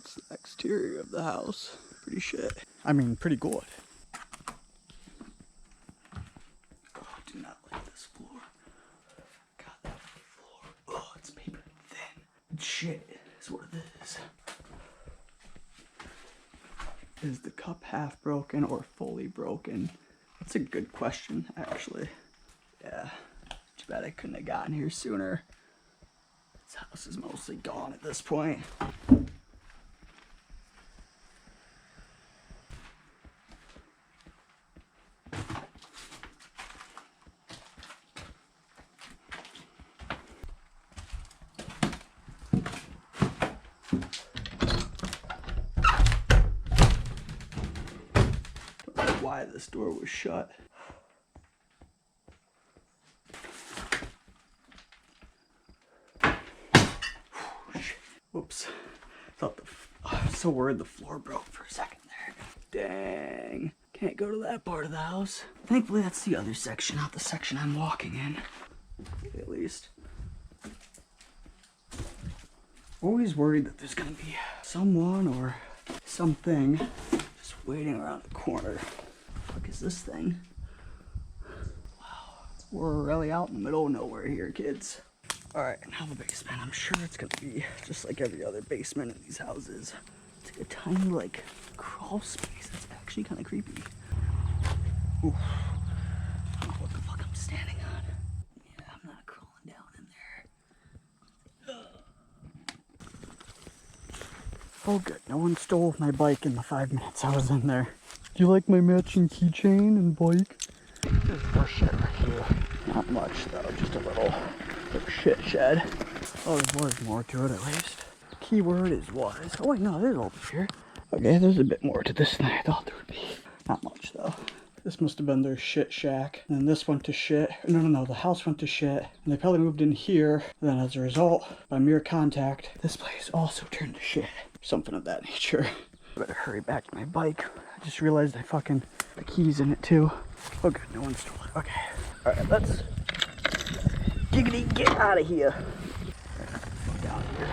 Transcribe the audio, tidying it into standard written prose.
That's the exterior of the house. Pretty shit. I mean, pretty good. Oh, I do not like this floor. God, that floor. Oh, it's paper thin. Shit is what it is. Is the cup half broken or fully broken? That's a good question, actually. Yeah, too bad I couldn't have gotten here sooner. This house is mostly gone at this point. Don't know why this door was shut. Whoops. Thought I was so worried the floor broke for a second there. Dang. Can't go to that part of the house. Thankfully that's the other section, not the section I'm walking in. At least. Always worried that there's gonna be someone or something just waiting around the corner. What is this thing? Wow. We're really out in the middle of nowhere here, kids. Alright, now the basement. I'm sure it's gonna be just like every other basement in these houses. It's like a tiny, like, crawl space. It's actually kind of creepy. Oof. I don't know what the fuck I'm standing on. Yeah, I'm not crawling down in there. Oh good, no one stole my bike in the 5 minutes I was in there. Do you like my matching keychain and bike? There's more shit right here. Not much though, just a little shit shed. Oh, there was more to it at least. Keyword is was. Oh wait, no, there's over here. Okay, there's a bit more to this than I thought there would be. Not much though. This must have been their shit shack. And then this went to shit. No, the house went to shit. And they probably moved in here. And then as a result, by mere contact, this place also turned to shit. Something of that nature. I better hurry back to my bike. I just realized I fucking the keys in it too. Oh good, no one stole it. Okay. Alright, let's giggity get out of here. Down here.